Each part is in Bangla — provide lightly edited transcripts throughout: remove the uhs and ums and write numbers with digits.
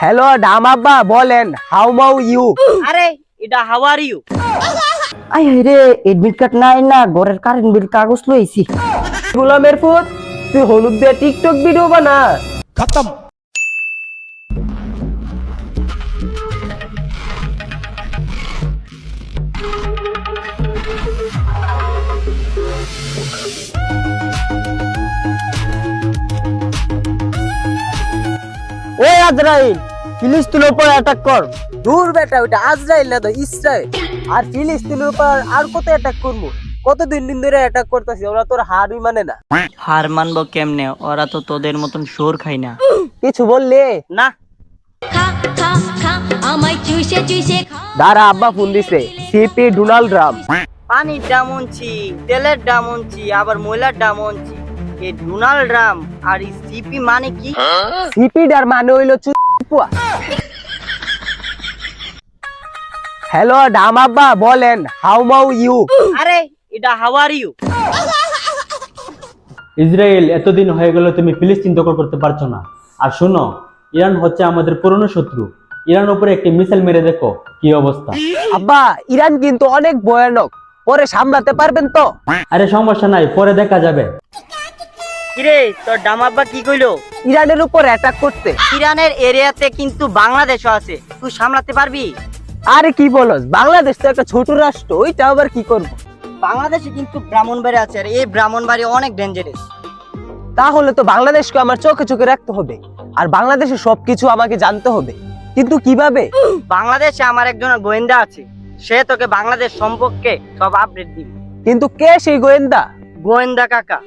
হ্যালো ডামাব্বা বলেন হাউ মাউ ইউ। আরে এটা হাউ আর ইউ? আই রে এডমিট কার্ড নাই না, ঘরের কারেন্ট বিল কাগজ লইছি। গোলামের ফুট তুই হলুদ দিয়ে টিকটক ভিডিও বানা। खत्म। ওই আজরাইল, ফিলিস্তিনের উপর অ্যাটাক কর। দূর বেটা, ওটা আজরাইল না তো ইসরায়েল। আর ফিলিস্তিনের উপর আর কত অ্যাটাক করবো? কত দিন ধরে অ্যাটাক করতেছি, ওরা তোর হারই মানে না। হার মানবো কেমনে? ওরা তো তোদের মতন সোর খাই না। কিছু বললে না খা খা খা আমায় চুষে চুষে খা। দাঁড়া, আব্বা ফোন দিছে। CP Donald Trump. পানির দাম উনছি, তেলের দাম উনছি, আবার ময়লার দাম উনছি। এই ডোনাল্ড ট্রাম্প আর এই সিপি মানে কি? সিপি ডার মানে হইলো চুপুয়া। হ্যালো ডামাব্বা বলেন হাউ মাউ ইউ। আরে এটা হাউ আর ইউ? ইসরায়েল, এতদিন হয়ে গেল তুমি ফিলিস্তিন দখল করতে পারছো না। আর শোনো, ইরান হচ্ছে আমাদের পুরনো শত্রু। ইরান উপরে একটি মিসাইল মেরে দেখো কি অবস্থা। আব্বা ইরান কিন্তু অনেক ভয়ানক, পরে সামলাতে পারবেন তো? আরে সমস্যা নাই, পরে দেখা যাবে। কিরে তোর ডামাব্বা কি কইলো? ইরানের উপর অ্যাটাক করতে। ইরানের এরিয়াতে কিন্তু বাংলাদেশও আছে, তুই সামলাতে পারবি? আরে কি বলস, বাংলাদেশ তো একটা ছোট রাষ্ট্র, ওইটা আবার কি করব? বাংলাদেশে কিন্তু ব্রাহ্মণবাড়ি আছে, আর এই ব্রাহ্মণবাড়ি অনেক ডেঞ্জারাস। তাহলে তো বাংলাদেশকে আমার চোখে চোখে রাখতে হবে, আর বাংলাদেশের সবকিছু আমাকে জানতে হবে। কিন্তু কিভাবে? বাংলাদেশে আমার একজন গোয়েন্দা আছে, সে তোকে বাংলাদেশ সম্পর্কে সব আপডেট দিবে। কিন্তু কে সেই গোয়েন্দা? গোয়েন্দা কাকা।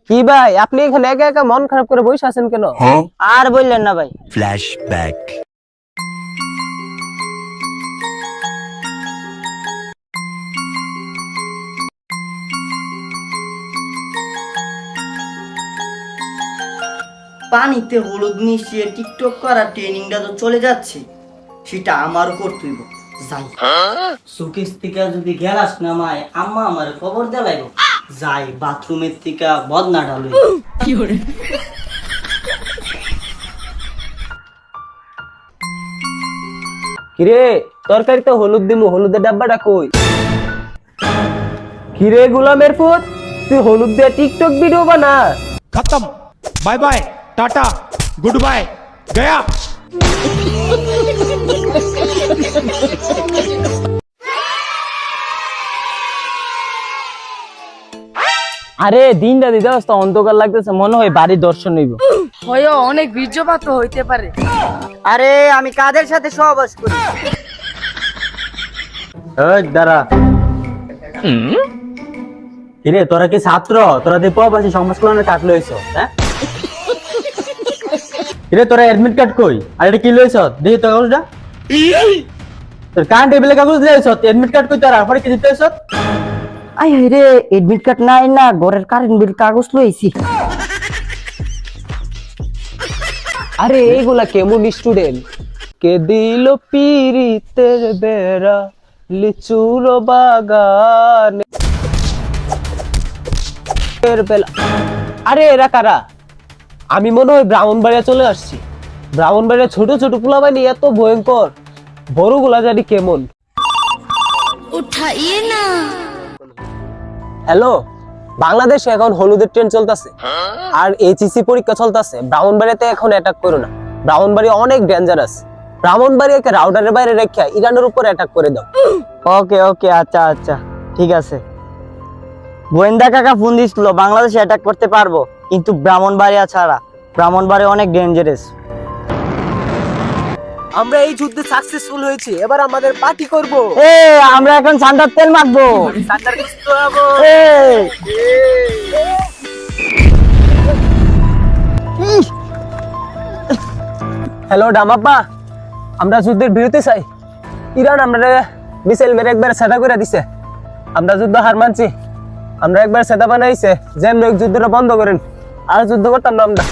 কি ভাই, আপনি এখানে একা একা মন খারাপ করে বসে আছেন কেন? আর বললেন না ভাই। फ्लैशबैक। পানিতে হলুদ মিশিয়ে টিকটক করার ট্রেনিংটা তো চলে যাচ্ছে, সেটা আমারও করতে হইব। যাই সুকেশ থেকে যদি গ্যালাস নামায় আম্মা আমার খবর দেলাইব। যাই বাথরুমের থেকে বদনা ঢালু। কিরে তরকারিতে হলুদ দিমু, হলুদের ডাব্বাটা কই? কিরে গোলামের ফুট তুই হলুদ দিয়ে টিকটক ভিডিও বানা। खत्म। Bye bye, tata, goodbye, गया। আরে দিনটা দিতে অবস্থা অন্ধকার লাগতেছে, মনে হয় বাড়ির দর্শন হইব। হয় অনেক বীর্যপাত হইতে পারে। আরে আমি কাদের সাথে সহবাস করি? এই দাঁড়া। কিরে তোরা কি ছাত্র? তোরা দিয়ে প্রবাসী সমাজ কল্যাণের কার্ড লইছ? হ্যাঁ কিরে তোরা অ্যাডমিট কার্ড কই? আর এটা কি লইছ? দেখি তো কাগজটা। তোর কান টেবিলে কাগজ লইছ, অ্যাডমিট কার্ড কই তোরা? পরে কি দিতেছ? আই রে এডমিট কার্ড নাই না, ঘরের কারেন্ট বিল কাগজ লইছি। আরে এইগুলা কেমন স্টুডেন্ট? কে দিল পিরিতের বেড়া লিচুর বাগানে। আরে এরা কারা? আমি মনে হয় ব্রাহ্মণবাড়িয়া চলে আসছি। ব্রাহ্মণবাড়িয়া ছোট ছোট পোলাবানি এত ভয়ঙ্কর, বড়গুলা জানি কেমন। উঠাইয়ে না। হ্যালো, বাংলাদেশে এখন হলুদের ট্রেন চলতেছে আর এইচএসসি পরীক্ষা চলতেছে। ব্রাহ্মণবাড়িয়াতে এখন অ্যাটাক করো না, ব্রাহ্মণবাড়িয়া অনেক ডেঞ্জারাস। ব্রাহ্মণবাড়িয়াকে রাউটারের বাইরে রেখে ইরানের উপর অ্যাটাক করে দাও। ওকে ওকে, আচ্ছা আচ্ছা ঠিক আছে। গোয়েন্দা কাকা ফোন দিছিল, বাংলাদেশে অ্যাটাক করতে পারবো, কিন্তু ব্রাহ্মণবাড়িয়া ছাড়া। ব্রাহ্মণবাড়িয়া অনেক ডেঞ্জারাস। আমরা এই যুদ্ধে সাকসেসফুল হয়েছি, এবার আমাদের পার্টি করব। এ আমরা এখন সান্ডার তেল মাখবো। হ্যালো ডামাব্বা, আমরা যুদ্ধের বিরতি চাই। ইরান আমরা মিসাইল মেরে একবার সেটা করে দিছে, আমরা যুদ্ধ হার মানছি। আমরা একবার সেটা বানাইছে, যেমন যুদ্ধটা বন্ধ করেন, আর যুদ্ধ করতাম না আমরা।